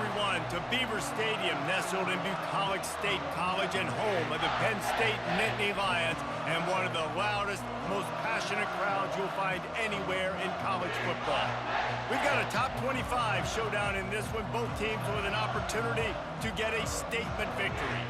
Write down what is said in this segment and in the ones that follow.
everyone, to Beaver Stadium, nestled in Bucolic State College and home of the Penn State Nittany Lions, and one of the loudest, most passionate crowds you'll find anywhere in college football. We've got a top 25 showdown in this one, both teams with an opportunity to get a statement victory.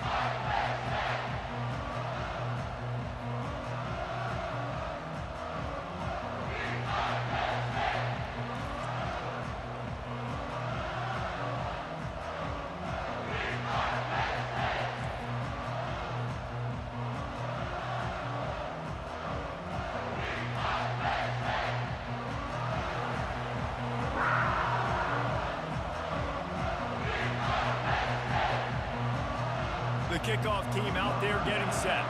The kickoff team out there getting set.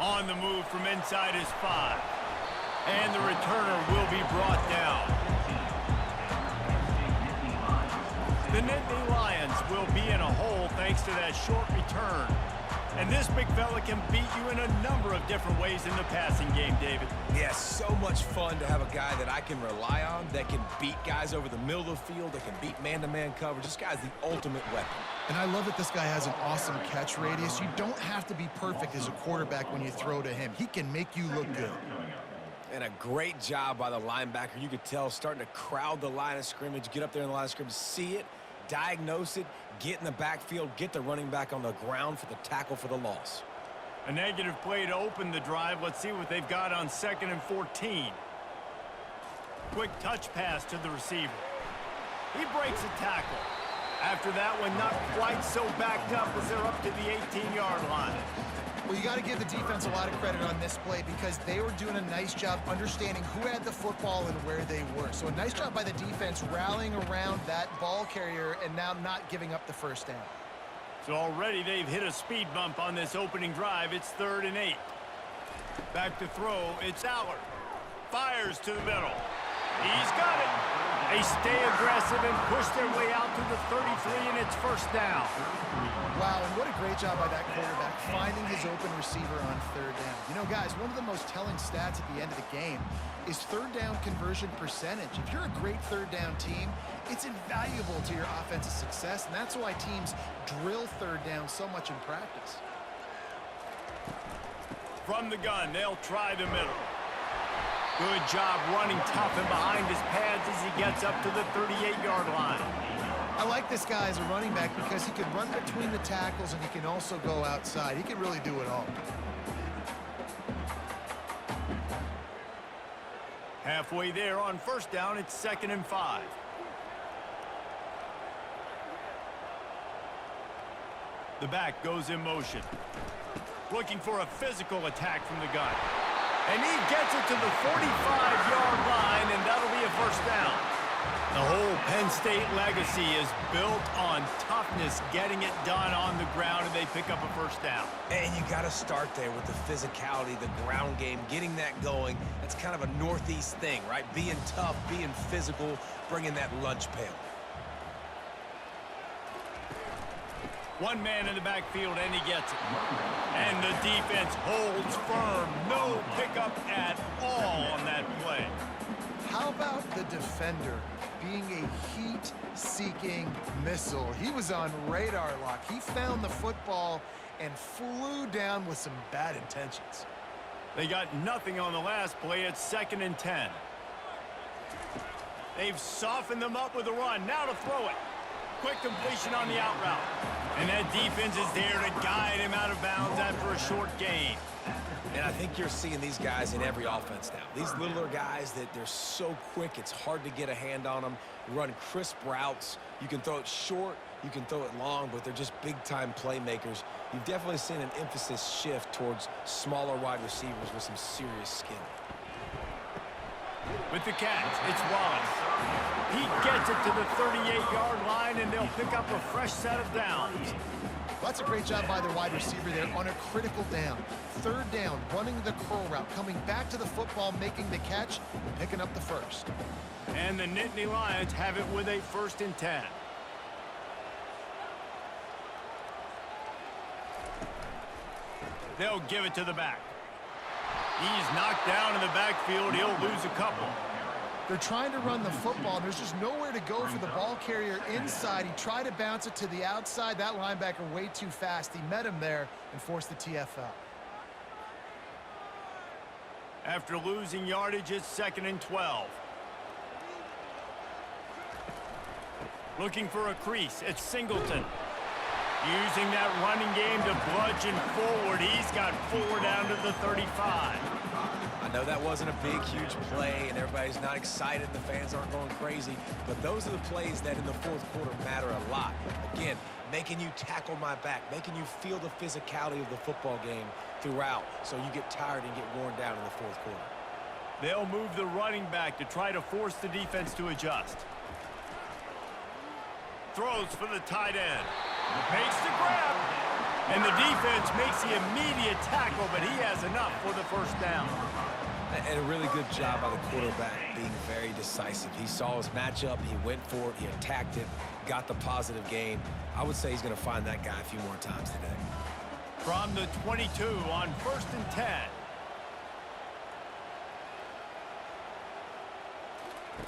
On the move from inside his 5. And the returner will be brought down. The Nittany Lions will be in a hole thanks to that short return. And this big fella can beat you in a number of different ways in the passing game, David. Yeah, so much fun to have a guy that I can rely on, that can beat guys over the middle of the field, that can beat man-to-man coverage. This guy's the ultimate weapon. And I love that this guy has an awesome catch radius. You don't have to be perfect as a quarterback when you throw to him. He can make you look good. And a great job by the linebacker. You could tell starting to crowd the line of scrimmage, get up there in the line of scrimmage, see it, diagnose it, get in the backfield, get the running back on the ground for the tackle for the loss. A negative play to open the drive. Let's see what they've got on 2nd and 14. Quick touch pass to the receiver. He breaks a tackle. After that one, not quite so backed up as they're up to the 18-yard line. Well, you got to give the defense a lot of credit on this play because they were doing a nice job understanding who had the football and where they were. So a nice job by the defense rallying around that ball carrier and now not giving up the first down. So already they've hit a speed bump on this opening drive. It's 3rd and 8. Back to throw. It's Allard. Fires to the middle. He's got it. They stay aggressive and push their way out to the 33, and it's first down. Wow, and what a great job by that quarterback finding his open receiver on 3rd down. You know, guys, one of the most telling stats at the end of the game is 3rd down conversion percentage. If you're a great 3rd down team, it's invaluable to your offensive success, and that's why teams drill 3rd down so much in practice. From the gun, they'll try the middle. Good job running tough and behind his pads as he gets up to the 38-yard line. I like this guy as a running back because he can run between the tackles and he can also go outside. He can really do it all. Halfway there on 1st down, it's 2nd and 5. The back goes in motion. Looking for a physical attack from the gun. And he gets it to the 45-yard line, and that'll be a first down. The whole Penn State legacy is built on toughness, getting it done on the ground, and they pick up a first down. And you got to start there with the physicality, the ground game, getting that going. That's kind of a Northeast thing, right? Being tough, being physical, bringing that lunch pail. One man in the backfield, and he gets it. And the defense holds firm. No pickup at all on that play. How about the defender being a heat-seeking missile? He was on radar lock. He found the football and flew down with some bad intentions. They got nothing on the last play. It's 2nd and 10. They've softened them up with a run. Now to throw it. Quick completion on the out route. And that defense is there to guide him out of bounds after a short gain. And I think you're seeing these guys in every offense now. These littler guys that they're so quick, it's hard to get a hand on them. Run crisp routes. You can throw it short, you can throw it long, but they're just big-time playmakers. You've definitely seen an emphasis shift towards smaller wide receivers with some serious skill. With the catch, it's Wallace. He gets it to the 38-yard line, and they'll pick up a fresh set of downs. That's a great job by the wide receiver there on a critical down. 3rd down, running the curl route, coming back to the football, making the catch, picking up the first. And the Nittany Lions have it with a 1st and 10. They'll give it to the back. He's knocked down in the backfield. He'll lose a couple. They're trying to run the football. There's just nowhere to go for the ball carrier inside. He tried to bounce it to the outside. That linebacker way too fast. He met him there and forced the TFL. After losing yardage, it's 2nd and 12. Looking for a crease. It's Singleton. Using that running game to bludgeon forward. He's got 4 down to the 35. I know that wasn't a big, huge play, and everybody's not excited. The fans aren't going crazy. But those are the plays that in the fourth quarter matter a lot. Again, making you tackle my back, making you feel the physicality of the football game throughout so you get tired and get worn down in the fourth quarter. They'll move the running back to try to force the defense to adjust. Throws for the tight end. Makes the grab. And the defense makes the immediate tackle, but he has enough for the first down. And a really good job by the quarterback being very decisive. He saw his matchup, he went for it, he attacked it, got the positive gain. I would say he's going to find that guy a few more times today. From the 22 on 1st and 10.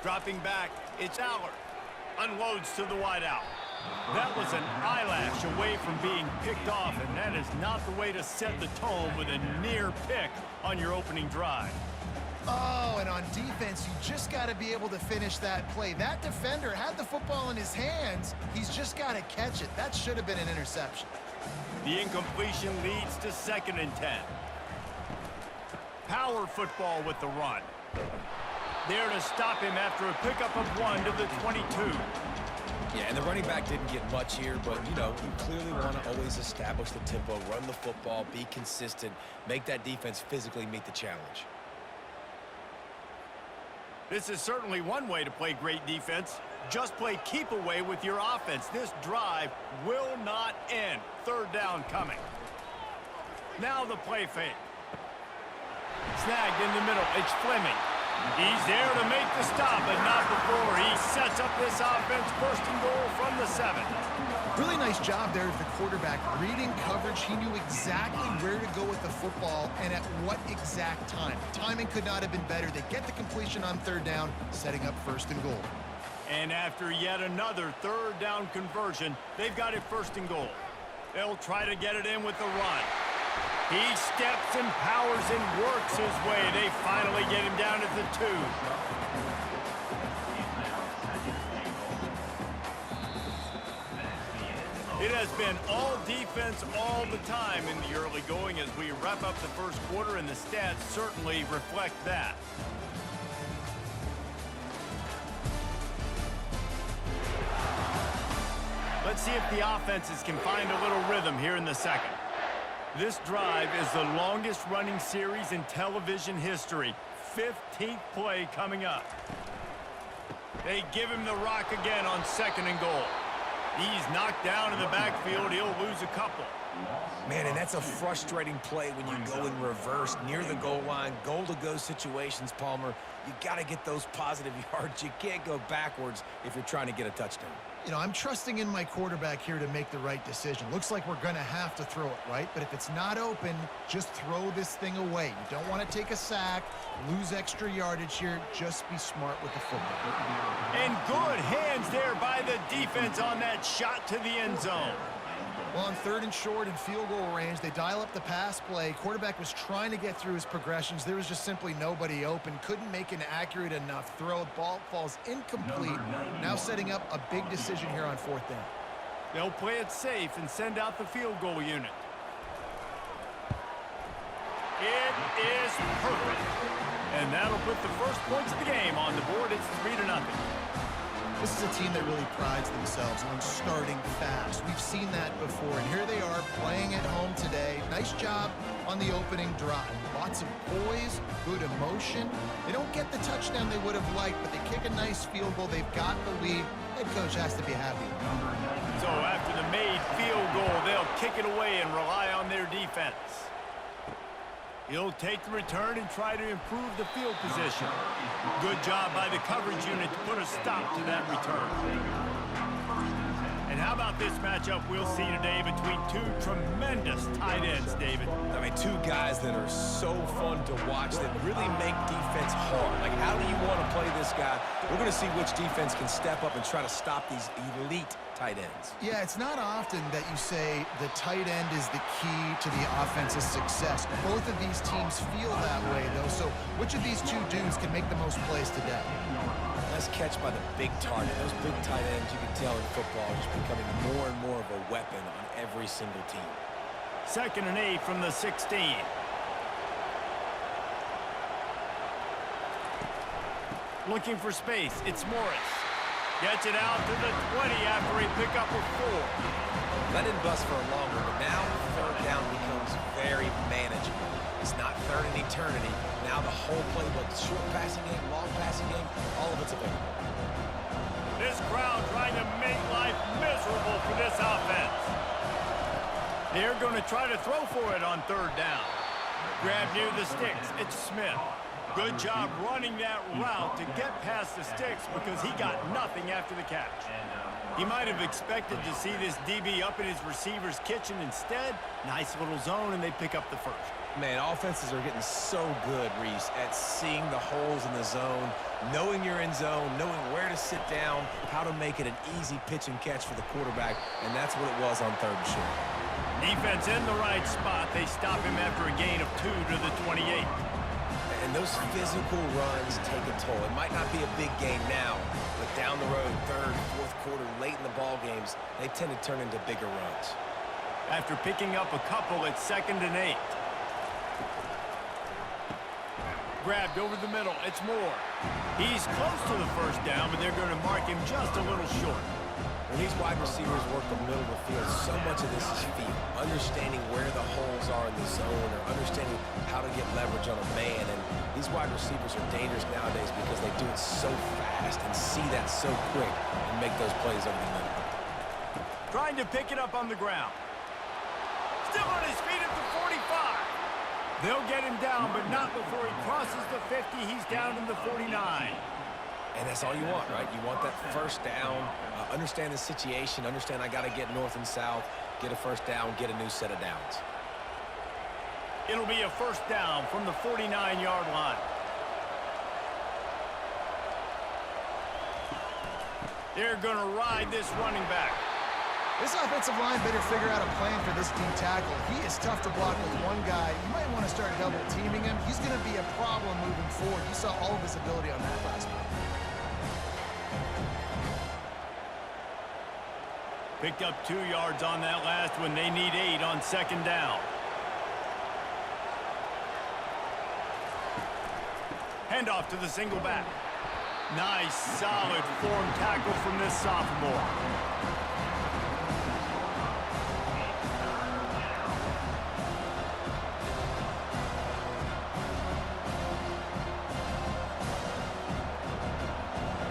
Dropping back, it's Allard. Unloads to the wideout. That was an eyelash away from being picked off, and that is not the way to set the tone with a near pick on your opening drive. Oh, and on defense, you just got to be able to finish that play. That defender had the football in his hands. He's just got to catch it. That should have been an interception. The incompletion leads to 2nd and 10. Power football with the run. There to stop him after a pickup of 1 to the 22. Yeah, and the running back didn't get much here, but, you know, you clearly want to always establish the tempo, run the football, be consistent, make that defense physically meet the challenge. This is certainly one way to play great defense. Just play keep away with your offense. This drive will not end. 3rd down coming. Now the play fake. Snagged in the middle. It's Fleming. He's there to make the stop, but not before. He sets up this offense 1st and goal from the 7. Really nice job there of the quarterback. Reading coverage, he knew exactly where to go with the football and at what exact time. Timing could not have been better. They get the completion on 3rd down, setting up 1st and goal. And after yet another 3rd down conversion, they've got it 1st and goal. They'll try to get it in with the run. He steps and powers and works his way. They finally get him down at the 2. It has been all defense all the time in the early going as we wrap up the first quarter, and the stats certainly reflect that. Let's see if the offenses can find a little rhythm here in the 2nd. This drive is the longest running series in television history. 15th play coming up. They give him the rock again on 2nd and goal. He's knocked down in the backfield. He'll lose a couple. Man, and that's a frustrating play when you go in reverse near the goal line, goal-to-go situations, Palmer. You got to get those positive yards. You can't go backwards if you're trying to get a touchdown. You know, I'm trusting in my quarterback here to make the right decision. Looks like we're going to have to throw it, right? But if it's not open, just throw this thing away. You don't want to take a sack, lose extra yardage here. Just be smart with the football. And good hands there by the defense on that shot to the end zone. Well, on 3rd and short and field goal range, they dial up the pass play. Quarterback was trying to get through his progressions. There was just simply nobody open. Couldn't make an accurate enough throw. Ball falls incomplete. Now setting up a big decision here on 4th down. They'll play it safe and send out the field goal unit. It is perfect. And that'll put the first points of the game on the board. It's 3-0. This is a team that really prides themselves on starting fast. We've seen that before, and here they are playing at home today. Nice job on the opening drive. Lots of poise, good emotion. They don't get the touchdown they would have liked, but they kick a nice field goal. They've got the lead. Head coach has to be happy. So after the made field goal, they'll kick it away and rely on their defense. He'll take the return and try to improve the field position. Good job by the coverage unit to put a stop to that return. And how about this matchup we'll see today between 2 tremendous tight ends, David? I mean, 2 guys that are so fun to watch that really make defense hard. Like, how do you want to play this this guy, we're going to see which defense can step up and try to stop these elite tight ends. Yeah, it's not often that you say the tight end is the key to the offense's success. Both of these teams feel that way, though. So which of these two dudes can make the most plays today? Nice catch by the big target. Those big tight ends, you can tell in football, are just becoming more and more of a weapon on every single team. 2nd and 8 from the 16. Looking for space. It's Morris. Gets it out to the 20 after he picked up a 4. That didn't bust for a long one, but now 3rd down becomes very manageable. It's not 3rd and eternity. Now the whole playbook, short passing game, long passing game, all of it's available. This crowd trying to make life miserable for this offense. They're going to try to throw for it on 3rd down. Grab near the sticks. It's Smith. Good job running that route to get past the sticks because he got nothing after the catch. He might have expected to see this DB up in his receiver's kitchen. Instead, nice little zone, and they pick up the 1st. Man, offenses are getting so good, Reese, at seeing the holes in the zone, knowing you're in zone, knowing where to sit down, how to make it an easy pitch and catch for the quarterback, and that's what it was on 3rd and short. Defense in the right spot. They stop him after a gain of 2 to the 28. And those physical runs take a toll. It might not be a big game now, but down the road, 3rd, 4th quarter, late in the ball games, they tend to turn into bigger runs. After picking up a couple, it's 2nd and 8. Grabbed over the middle. It's Moore. He's close to the 1st down, but they're going to mark him just a little short. When these wide receivers work the middle of the field, so much of this is feel. Understanding where the holes are in the zone or understanding how to get leverage on a man. And these wide receivers are dangerous nowadays because they do it so fast and see that so quick and make those plays over the middle. Trying to pick it up on the ground. Still on his feet at the 45. They'll get him down, but not before he crosses the 50. He's down in the 49. And that's all you want, right? You want that 1st down, understand the situation, understand I got to get north and south, get a 1st down, get a new set of downs. It'll be a 1st down from the 49-yard line. They're going to ride this running back. This offensive line better figure out a plan for this D tackle. He is tough to block with one guy. You might want to start double teaming him. He's going to be a problem moving forward. You saw all of his ability on that last one. Picked up 2 yards on that last one. They need 8 on 2nd down. Handoff to the single back. Nice, solid form tackle from this sophomore.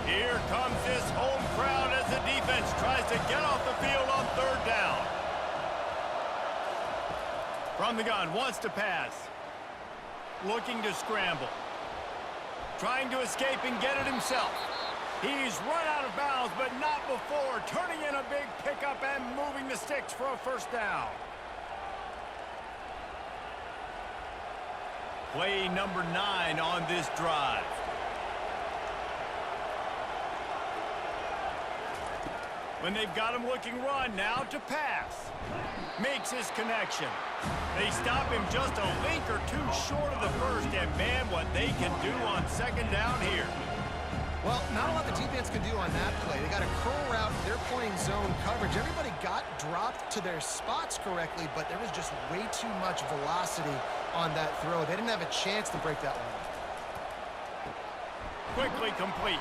Here comes this home crowd as the defense tries to get off the field on 3rd down. From the gun, wants to pass. Looking to scramble. Trying to escape and get it himself. He's run out of bounds, but not before. Turning in a big pickup and moving the sticks for a 1st down. Play number 9 on this drive. When they've got him looking run, now to pass. Makes his connection. They stop him just a link or 2 short of the 1st, and man, what they can do on 2nd down here. Well, not a lot the defense can do on that play. They got a curl route. They're playing zone coverage. Everybody got dropped to their spots correctly, but there was just way too much velocity on that throw. They didn't have a chance to break that one. Quickly complete.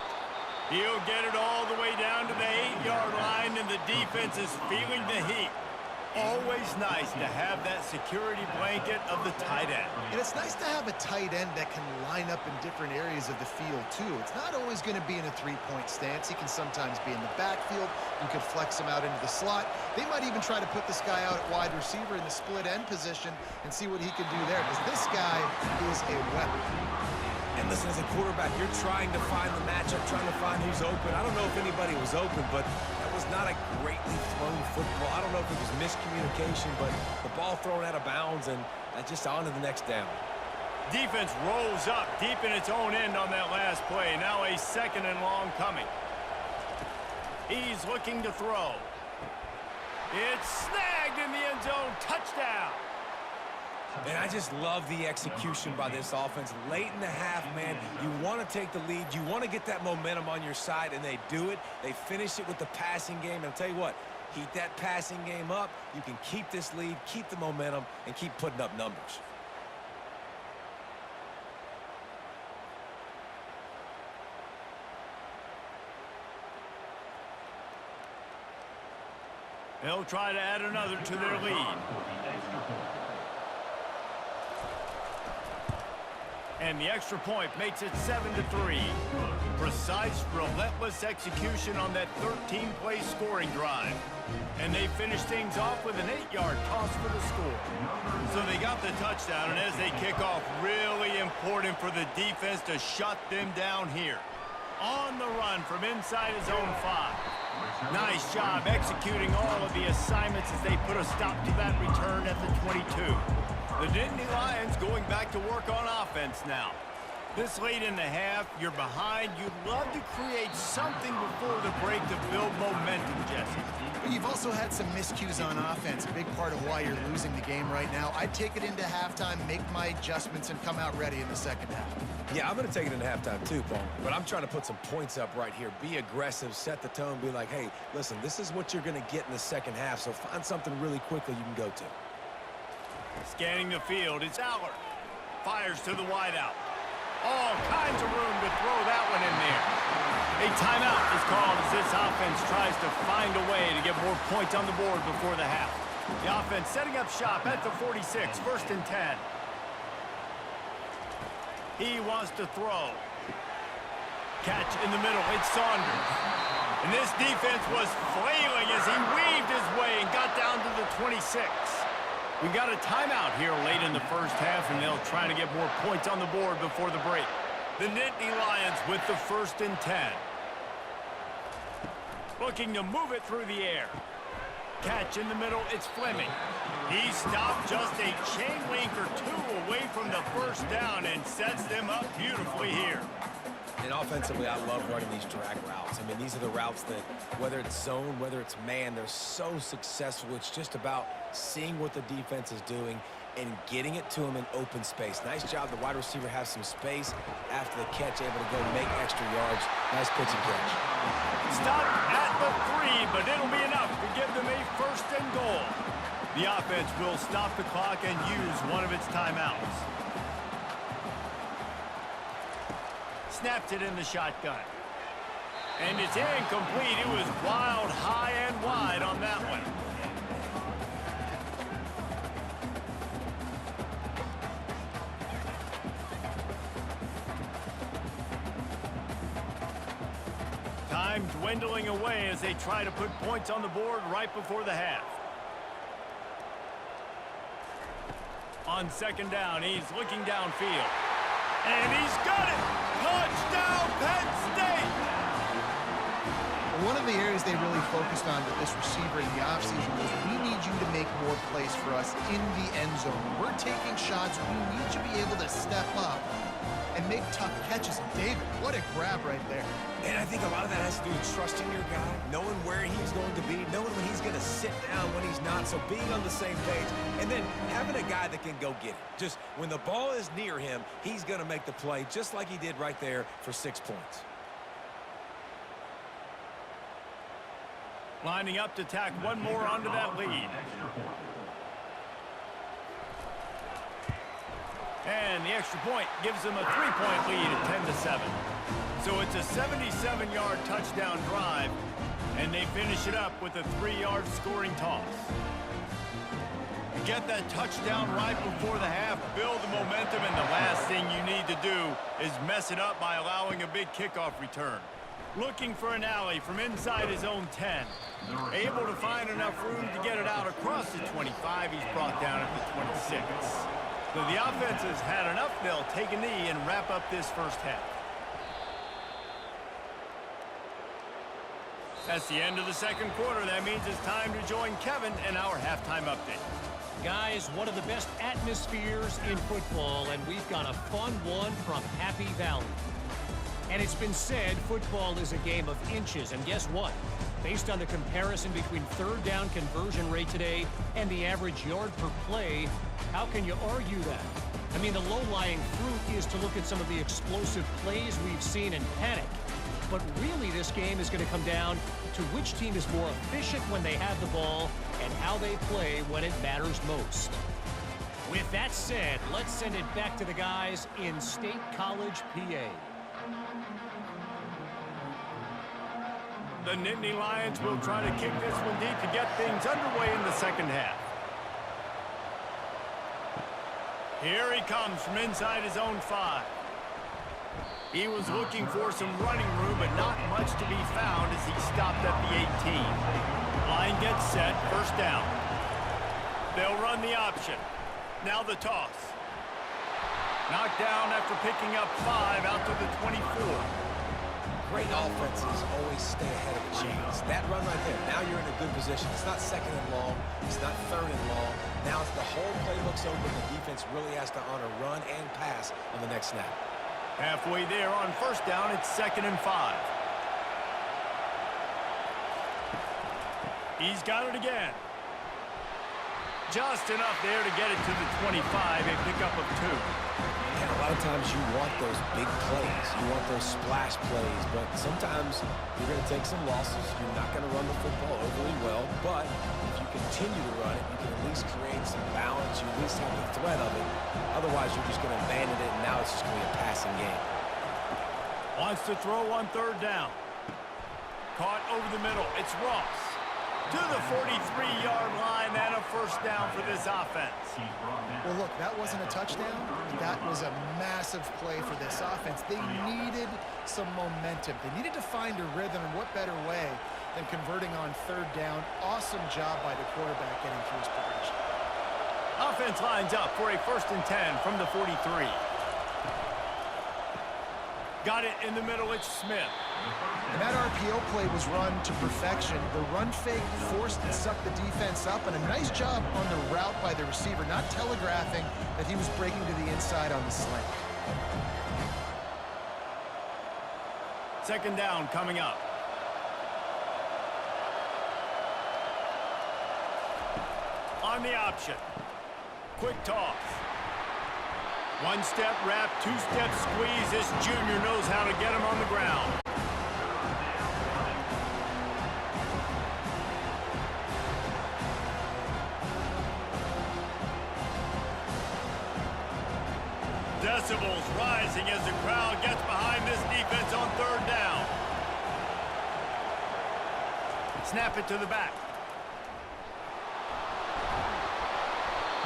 He'll get it all the way down to the 8-yard line, and the defense is feeling the heat. Always nice to have that security blanket of the tight end. And it's nice to have a tight end that can line up in different areas of the field, too. It's not always going to be in a 3-point stance. He can sometimes be in the backfield. You could flex him out into the slot. They might even try to put this guy out at wide receiver in the split end position and see what he can do there, because this guy is a weapon. And listen, as a quarterback, you're trying to find the matchup, trying to find who's open. I don't know if anybody was open, but that was not a greatly thrown football. I don't know if it was miscommunication, but the ball thrown out of bounds and just on to the next down. Defense rolls up deep in its own end on that last play. Now a 2nd and long coming. He's looking to throw. It's snagged in the end zone. Touchdown. And I just love the execution by this offense. Late in the half, man, you want to take the lead. You want to get that momentum on your side, and they do it. They finish it with the passing game. And I'll tell you what, keep that passing game up. You can keep this lead, keep the momentum, and keep putting up numbers. They'll try to add another to their lead. And the extra point makes it 7-3. Precise, relentless execution on that 13-play scoring drive. And they finish things off with an 8-yard toss for the score. So they got the touchdown, and as they kick off, really important for the defense to shut them down here. On the run from inside his own 5. Nice job executing all of the assignments as they put a stop to that return at the 22. The Nittany Lions going back to work on offense now. This late in the half, you're behind. You'd love to create something before the break to build momentum, Jesse. But you've also had some miscues on offense, a big part of why you're losing the game right now. I'd take it into halftime, make my adjustments, and come out ready in the second half. Yeah, I'm going to take it into halftime too, Paul. But I'm trying to put some points up right here. Be aggressive, set the tone, be like, hey, listen, this is what you're going to get in the second half, so find something really quickly you can go to. Scanning the field, it's Allard. Fires to the wideout. All kinds of room to throw that one in there. A timeout is called as this offense tries to find a way to get more points on the board before the half. The offense setting up shop at the 46, 1st and 10. He wants to throw. Catch in the middle, it's Saunders. And this defense was flailing as he weaved his way and got down to the 26. We got a timeout here late in the first half, and they'll try to get more points on the board before the break. The Nittany Lions with the 1st and 10. Looking to move it through the air. Catch in the middle, it's Fleming. He stopped just a chain link or 2 away from the first down and sets them up beautifully here. And offensively, I love running these drag routes. I mean, these are the routes that, whether it's zone, whether it's man, they're so successful. It's just about seeing what the defense is doing and getting it to them in open space. Nice job. The wide receiver has some space after the catch, able to go make extra yards. Nice pitch and catch. Stopped at the 3, but it'll be enough to give them a 1st and goal. The offense will stop the clock and use one of its timeouts. Snaps it in the shotgun. And it's incomplete. It was wild, high, and wide on that one. Time dwindling away as they try to put points on the board right before the half. On 2nd down, he's looking downfield. And he's got it! Touchdown, Penn State! One of the areas they really focused on with this receiver in the offseason was we need you to make more plays for us in the end zone. We're taking shots. We need you to be able to step up and make tough catches. And David, what a grab right there. And I think a lot of that has to do with trusting your guy, knowing where he's going to be, knowing when he's going to sit down, when he's not, so being on the same page, and then having a guy that can go get it. Just when the ball is near him, he's going to make the play, just like he did right there for 6 points. Lining up to tack one more onto that lead. And the extra point gives them a 3-point lead at 10-7. So it's a 77-yard touchdown drive, and they finish it up with a 3-yard scoring toss. You get that touchdown right before the half, build the momentum, and the last thing you need to do is mess it up by allowing a big kickoff return. Looking for an alley from inside his own 10. Able to find enough room to get it out across the 25. He's brought down at the 26. So the offense has had enough. They'll take a knee and wrap up this first half. That's the end of the second quarter. That means it's time to join Kevin in our halftime update. Guys, one of the best atmospheres in football, and we've got a fun one from Happy Valley. And it's been said football is a game of inches, and guess what? Based on the comparison between third down conversion rate today and the average yard per play, how can you argue that? I mean, the low-lying fruit is to look at some of the explosive plays we've seen and panic. But really, this game is going to come down to which team is more efficient when they have the ball and how they play when it matters most. With that said, let's send it back to the guys in State College, PA. The Nittany Lions will try to kick this one deep to get things underway in the second half. Here he comes from inside his own 5. He was looking for some running room, but not much to be found as he stopped at the 18. Line gets set, first down. They'll run the option. Now the toss. Knocked down after picking up 5 out to the 24. Great offenses always stay ahead of the chains. That run right there, now you're in a good position. It's not second and long. It's not third and long. Now it's the whole playbook's open. The defense really has to honor run and pass on the next snap. Halfway there on first down, it's 2nd and 5. He's got it again. Just enough there to get it to the 25, a pickup of 2. And a lot of times you want those big plays. You want those splash plays, but sometimes you're going to take some losses. You're not going to run the football overly well, but if you continue to run it, you can at least create some balance. You at least have the threat of it. Otherwise, you're just going to abandon it, and now it's just going to be a passing game. Wants to throw on third down. Caught over the middle. It's Ross. To the 43-yard line, and a first down for this offense. Well, look, that wasn't a touchdown. That was a massive play for this offense. They needed some momentum. They needed to find a rhythm, and what better way than converting on third down. Awesome job by the quarterback getting through his progression. Offense lines up for a 1st and 10 from the 43. Got it in the middle, it's Smith. And that RPO play was run to perfection. The run fake forced and sucked the defense up, and a nice job on the route by the receiver, not telegraphing that he was breaking to the inside on the slant. 2nd down coming up. On the option. Quick toss. 1-step wrap, 2-step squeeze. This junior knows how to get him on the ground. Decibels rising as the crowd gets behind this defense on third down. Snap it to the back.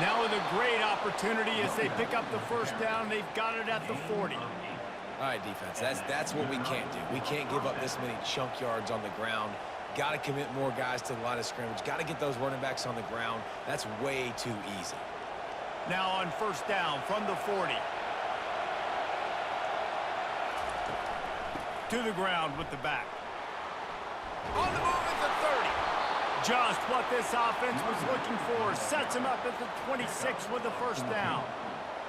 Now with a great opportunity as they pick up the first down. They've got it at the 40. All right, defense, that's what we can't do. We can't give up this many chunk yards on the ground. Got to commit more guys to the line of scrimmage. Got to get those running backs on the ground. That's way too easy. Now on first down from the 40. To the ground with the back. On the move at the 30. Just what this offense was looking for. Sets him up at the 26 with the first down.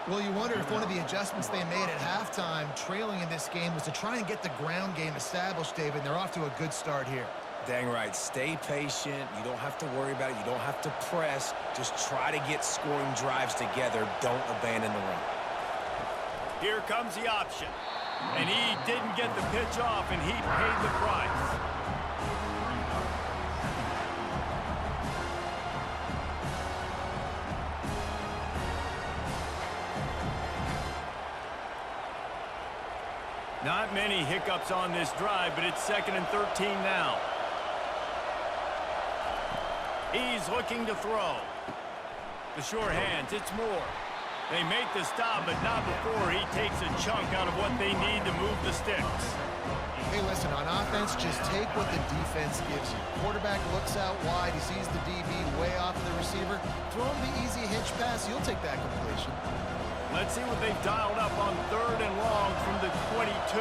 Well, you wonder if one of the adjustments they made at halftime, trailing in this game, was to try and get the ground game established, David. They're off to a good start here. Dang right. Stay patient. You don't have to worry about it. You don't have to press. Just try to get scoring drives together. Don't abandon the run. Here comes the option. And he didn't get the pitch off, and he paid the price. Not many hiccups on this drive, but it's 2nd and 13 now. He's looking to throw. The sure hands, it's Moore. They make the stop, but not before he takes a chunk out of what they need to move the sticks. Hey, listen, on offense, just take what the defense gives you. Quarterback looks out wide. He sees the DB way off of the receiver. Throw him the easy hitch pass. You'll take that completion. Let's see what they've dialed up on third and long from the 22.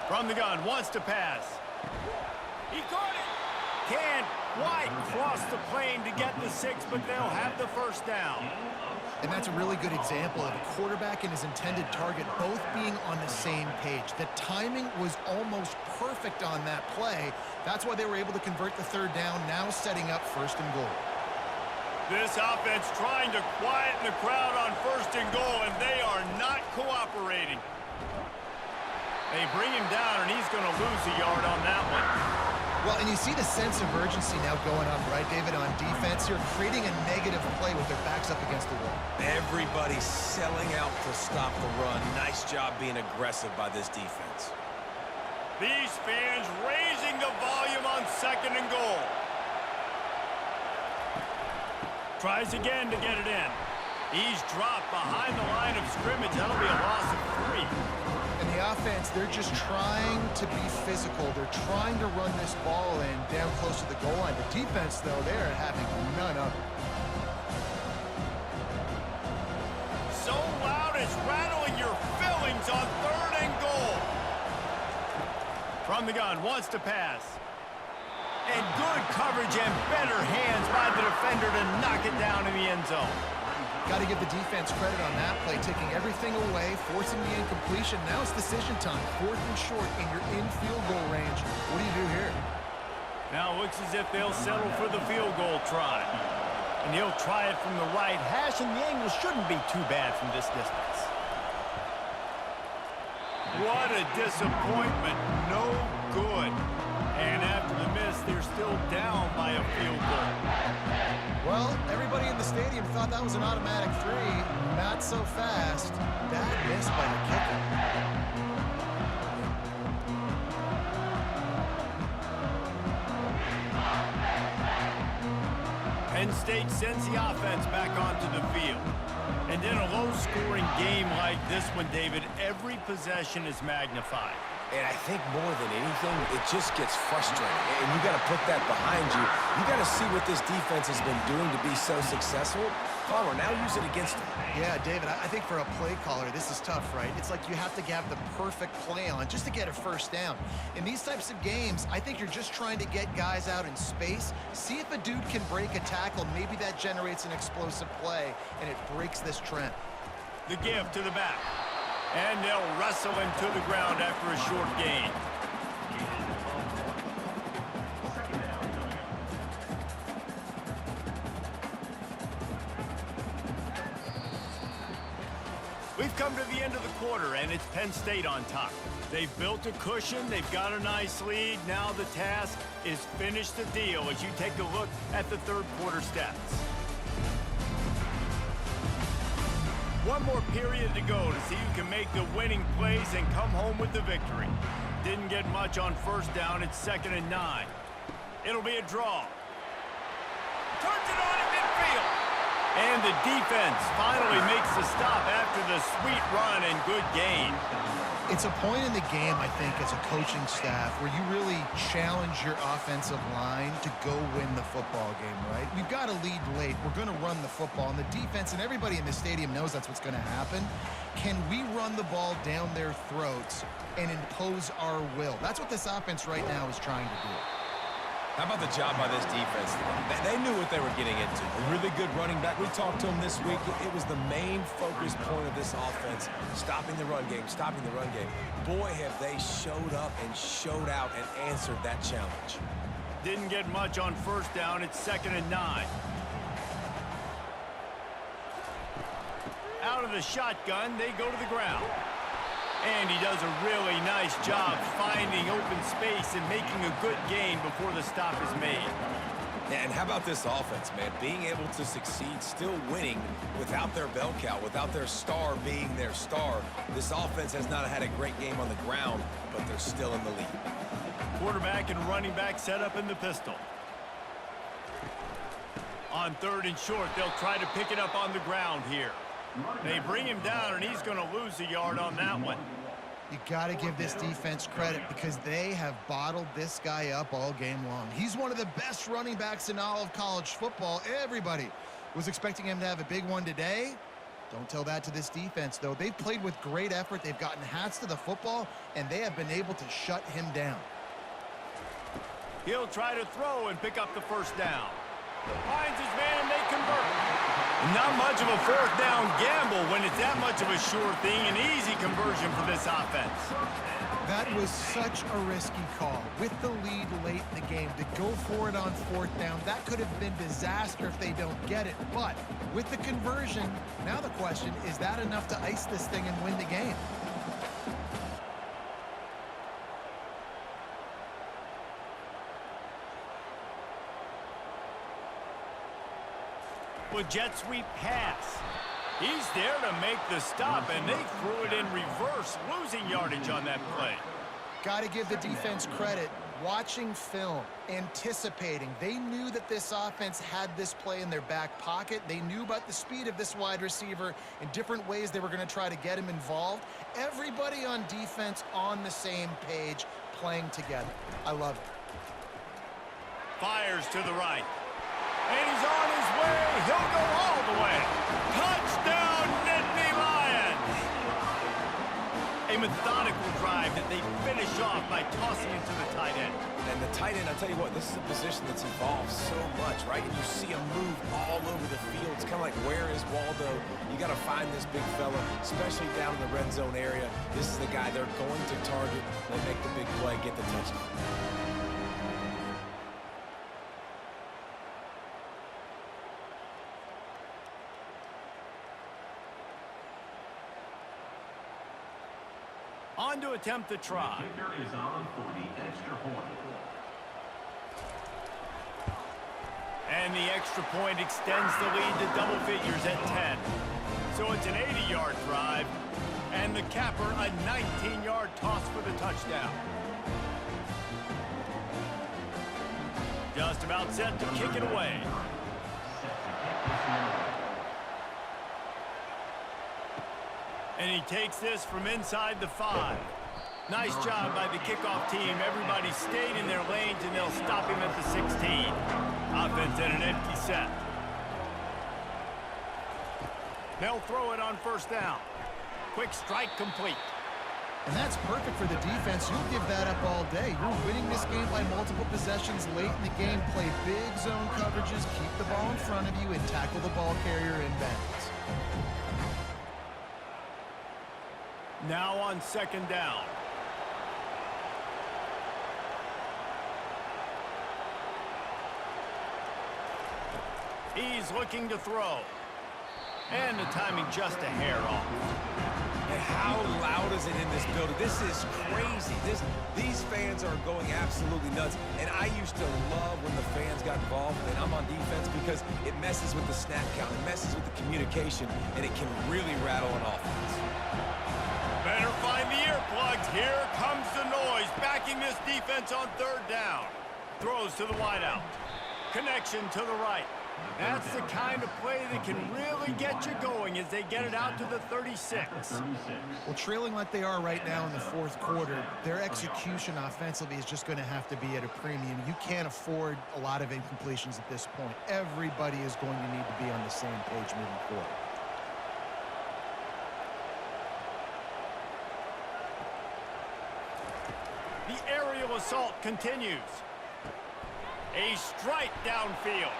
From the gun, wants to pass. He caught it. Can't quite cross the plane to get the 6, but they'll have the first down. And that's a really good example of a quarterback and his intended target both being on the same page. The timing was almost perfect on that play. That's why they were able to convert the third down, now setting up first and goal. This offense trying to quieten the crowd on first and goal, and they are not cooperating. They bring him down, and he's going to lose a yard on that one. Well, and you see the sense of urgency now going on, right, David, on defense here, creating a negative play with their backs up against the wall. Everybody's selling out to stop the run. Nice job being aggressive by this defense. These fans raising the volume on second and goal. Tries again to get it in. He's dropped behind the line of scrimmage. That'll be a loss of 3. And the offense, they're just trying to be physical. They're trying to run this ball in down close to the goal line. The defense, though, they're having none of it. So loud it's rattling your fillings on third and goal. From the gun, wants to pass. And good coverage and better hands by the defender to knock it down in the end zone. Got to give the defense credit on that play, taking everything away, forcing the incompletion. Now it's decision time. 4th and short, and you're in field goal range. What do you do here? Now it looks as if they'll settle for the field goal try. And he'll try it from the right hash, and the angle shouldn't be too bad from this distance. What a disappointment. No good. And after the miss, they're still down by a field goal. Well, everybody in the stadium thought that was an automatic 3. Not so fast. Bad miss by the kicker. Penn State sends the offense back onto the field. And in a low-scoring game like this one, David, every possession is magnified. And I think more than anything, it just gets frustrating. And you got to put that behind you. You got to see what this defense has been doing to be so successful. Caller, now use it against them. Yeah, David, I think for a play caller, this is tough, right? It's like you have to have the perfect play on just to get a first down. In these types of games, I think you're just trying to get guys out in space, see if a dude can break a tackle. Maybe that generates an explosive play, and it breaks this trend. The give to the back. And they'll wrestle him to the ground after a short gain. We've come to the end of the quarter, and it's Penn State on top. They've built a cushion. They've got a nice lead. Now the task is finish the deal as you take a look at the third quarter stats. One more period to go to see who can make the winning plays and come home with the victory. Didn't get much on first down. It's 2nd and 9. It'll be a draw. Turns it on in midfield. And the defense finally makes the stop after the sweet run and good gain. It's a point in the game, I think, as a coaching staff where you really challenge your offensive line to go win the football game, right? We've got to lead late. We're going to run the football. And the defense and everybody in the stadium knows that's what's going to happen. Can we run the ball down their throats and impose our will? That's what this offense right now is trying to do. How about the job by this defense? They knew what they were getting into. A really good running back. We talked to him this week. It was the main focus point of this offense, stopping the run game, stopping the run game. Boy, have they showed up and showed out and answered that challenge. Didn't get much on first down. It's 2nd and 9. Out of the shotgun, they go to the ground. And he does a really nice job finding open space and making a good gain before the stop is made. And how about this offense, man? Being able to succeed, still winning without their bell cow, without their star being their star. This offense has not had a great game on the ground, but they're still in the lead. Quarterback and running back set up in the pistol. On 3rd and short, they'll try to pick it up on the ground here. They bring him down, and he's going to lose a yard on that one. You got to give this defense credit because they have bottled this guy up all game long. He's one of the best running backs in all of college football. Everybody was expecting him to have a big one today. Don't tell that to this defense, though. They've played with great effort. They've gotten hats to the football, and they have been able to shut him down. He'll try to throw and pick up the first down. Finds his man, they convert. Not much of a fourth down gamble when it's that much of a sure thing, an easy conversion for this offense. That was such a risky call. With the lead late in the game, to go for it on fourth down, that could have been disaster if they don't get it. But with the conversion, now the question, is that enough to ice this thing and win the game? With jet sweep pass. He's there to make the stop, and they threw it in reverse, losing yardage on that play. Got to give the defense credit. Watching film, anticipating. They knew that this offense had this play in their back pocket. They knew about the speed of this wide receiver in different ways they were going to try to get him involved. Everybody on defense on the same page, playing together. I love it. Fires to the right. And he's on his way. He'll go all the way. Touchdown, Nittany Lions! A methodical drive that they finish off by tossing it to the tight end. And the tight end, I'll tell you what, this is a position that's evolved so much, right? And you see him move all over the field. It's kind of like, where is Waldo? You got to find this big fella, especially down in the red zone area. This is the guy they're going to target. They make the big play, get the touchdown. On to attempt the try. The kicker is on for the extra point. And the extra point extends the lead to double figures at 10. So it's an 80-yard drive, and the capper a 19-yard toss for the touchdown. Just about set to kick it away. And he takes this from inside the 5. Nice job by the kickoff team. Everybody stayed in their lanes, and they'll stop him at the 16. Offense at an empty set. They'll throw it on first down. Quick strike complete. And that's perfect for the defense. You'll give that up all day. You're winning this game by multiple possessions late in the game. Play big zone coverages, keep the ball in front of you, and tackle the ball carrier in bounds. Now on second down. He's looking to throw. And the timing just a hair off. And how loud is it in this building? This is crazy. These fans are going absolutely nuts. And I used to love when the fans got involved, and I'm on defense, because it messes with the snap count. It messes with the communication, and it can really rattle an offense. Better find the earplugs. Here comes the noise, backing this defense on third down. Throws to the wideout. Connection to the right. That's the kind of play that can really get you going as they get it out to the 36. Well, trailing like they are right now in the fourth quarter, their execution offensively is just going to have to be at a premium. You can't afford a lot of incompletions at this point. Everybody is going to need to be on the same page moving forward. The aerial assault continues. A strike downfield.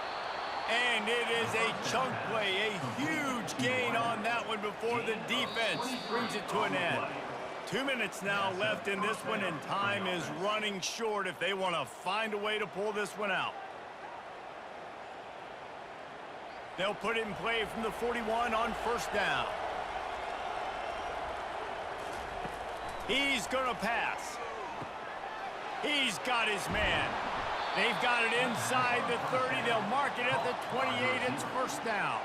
And it is a chunk play, a huge gain on that one before the defense brings it to an end. 2 minutes now left in this one, and time is running short if they want to find a way to pull this one out. They'll put it in play from the 41 on first down. He's going to pass. He's got his man. They've got it inside the 30. They'll mark it at the 28. It's first down.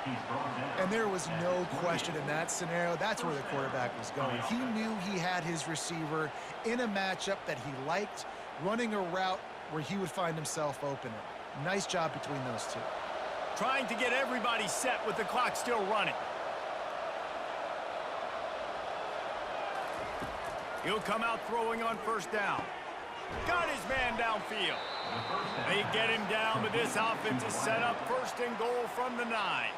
And there was no question in that scenario. That's where the quarterback was going. He knew he had his receiver in a matchup that he liked, running a route where he would find himself open. Nice job between those two. Trying to get everybody set with the clock still running. He'll come out throwing on first down. Got his man downfield. They get him down, but this offense is set up first and goal from the 9.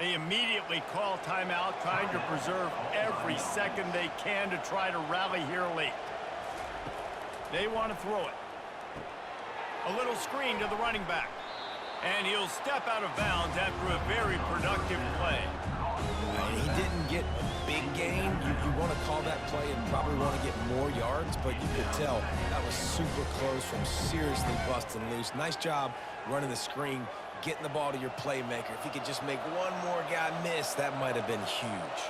They immediately call timeout, trying to preserve every second they can to try to rally here late. They want to throw it. A little screen to the running back. And he'll step out of bounds after a very productive play. He didn't get a big gain. You want to call that play and probably want to get more yards, but you could tell that was super close from seriously busting loose. Nice job running the screen, getting the ball to your playmaker. If he could just make one more guy miss, that might have been huge.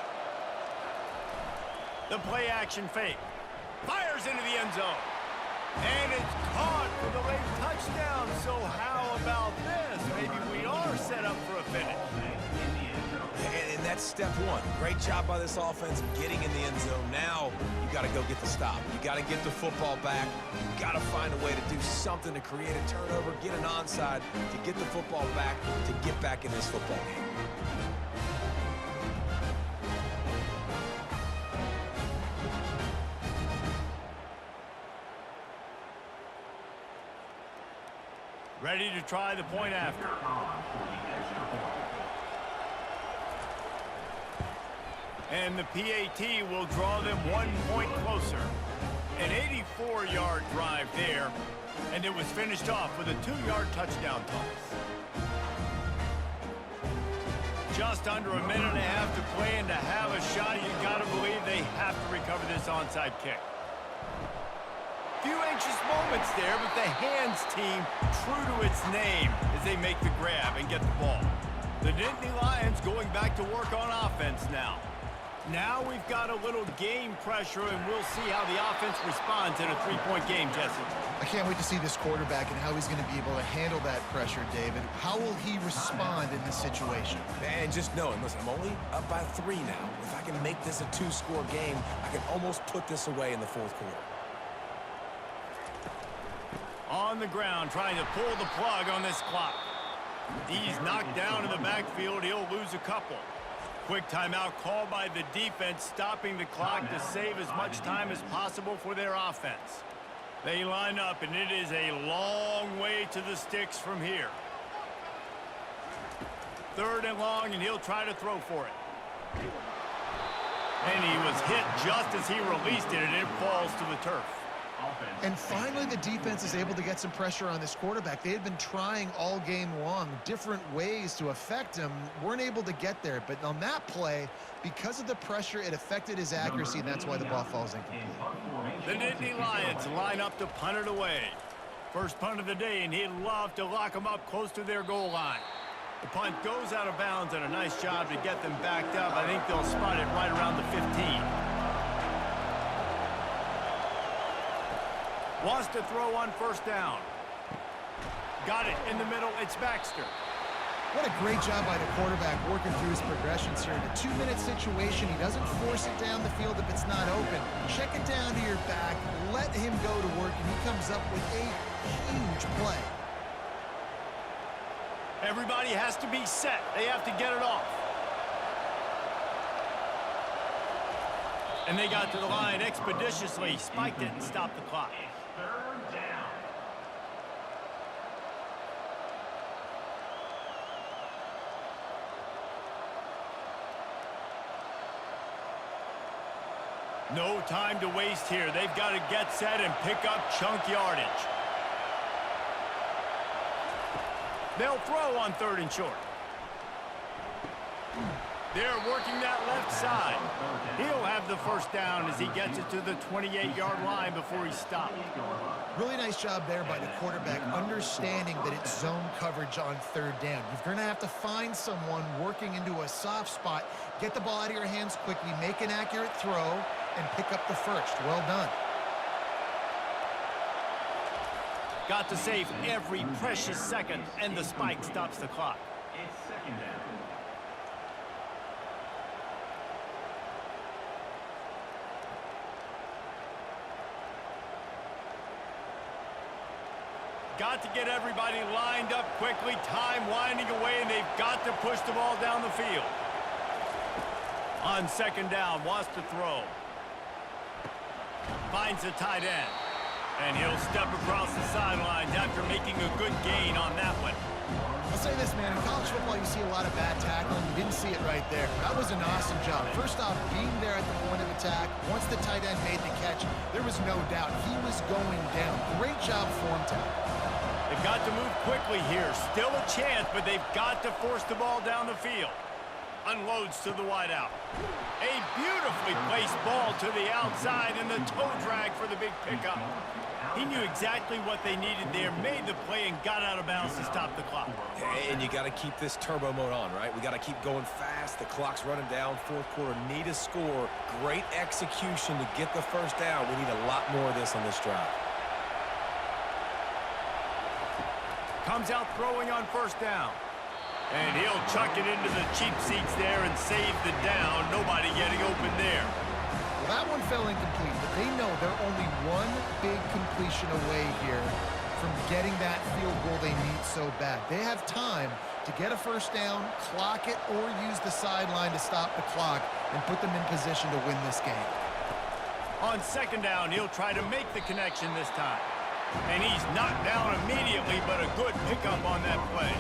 The play action fake. Fires into the end zone. And it's caught for the late touchdown. So how about this? Maybe we are set up for a finish. And that's step one. Great job by this offense getting in the end zone. Now you got to go get the stop. You got to get the football back. You got to find a way to do something to create a turnover, get an onside, to get the football back, to get back in this football game. Ready to try the point after. And the PAT will draw them 1 point closer. An 84-yard drive there, and it was finished off with a 2-yard touchdown toss. Just under a minute and a half to play, and to have a shot, you got to believe they have to recover this onside kick. Few anxious moments there, but the hands team true to its name as they make the grab and get the ball. The Nittany Lions going back to work on offense now. Now we've got a little game pressure, and we'll see how the offense responds in a 3-point game, Jesse. I can't wait to see this quarterback and how he's going to be able to handle that pressure, David. How will he respond in this situation? And just knowing, listen, I'm only up by 3 now. If I can make this a 2-score game, I can almost put this away in the 4th quarter. On the ground, trying to pull the plug on this clock. He's knocked down in the backfield. He'll lose a couple. Quick timeout called by the defense, stopping the clock to save as much time as possible for their offense. They line up, and it is a long way to the sticks from here. 3rd and long, and he'll try to throw for it. And he was hit just as he released it, and it falls to the turf. And finally, the defense is able to get some pressure on this quarterback. They had been trying all game long different ways to affect him. Weren't able to get there. But on that play, because of the pressure, it affected his accuracy, and that's why the ball falls incomplete. The Nittany Lions line up to punt it away. First punt of the day, and he'd love to lock them up close to their goal line. The punt goes out of bounds, and a nice job to get them backed up. I think they'll spot it right around the 15. Wants to throw on 1st down. Got it in the middle. It's Baxter. What a great job by the quarterback working through his progressions here. In a 2-minute situation, he doesn't force it down the field if it's not open. Check it down to your back. Let him go to work, and he comes up with a huge play. Everybody has to be set. They have to get it off. And they got to the line expeditiously. Spiked it and stopped the clock. 3rd down. No time to waste here. They've got to get set and pick up chunk yardage. They'll throw on 3rd and short. They're working that left side. He'll have the 1st down as he gets it to the 28-yard line before he stopped. Really nice job there by the quarterback, understanding that it's zone coverage on 3rd down. You're going to have to find someone working into a soft spot, get the ball out of your hands quickly, make an accurate throw, and pick up the 1st. Well done. Got to save every precious second, and the spike stops the clock. It's 2nd down. Got to get everybody lined up quickly, time winding away, and they've got to push the ball down the field. On 2nd down, wants to throw. Finds the tight end. And he'll step across the sidelines after making a good gain on that one. I'll say this, man. In college football, you see a lot of bad tackling. You didn't see it right there. That was an awesome job. First off, being there at the point of attack. Once the tight end made the catch, there was no doubt he was going down. Great job for him, tackle. They've got to move quickly here. Still a chance, but they've got to force the ball down the field. Unloads to the wideout. A beautifully placed ball to the outside, and the toe drag for the big pickup. He knew exactly what they needed there, made the play, and got out of bounds to stop the clock. And you got to keep this turbo mode on, right? We got to keep going fast. The clock's running down. Fourth quarter, need a score. Great execution to get the first down. We need a lot more of this on this drive. Comes out throwing on first down. And he'll chuck it into the cheap seats there and save the down. Nobody getting open there. Well, that one fell incomplete, but they know they're only one big completion away here from getting that field goal they need so bad. They have time to get a first down, clock it, or use the sideline to stop the clock and put them in position to win this game. On second down, he'll try to make the connection this time. And he's knocked down immediately, but a good pickup on that play.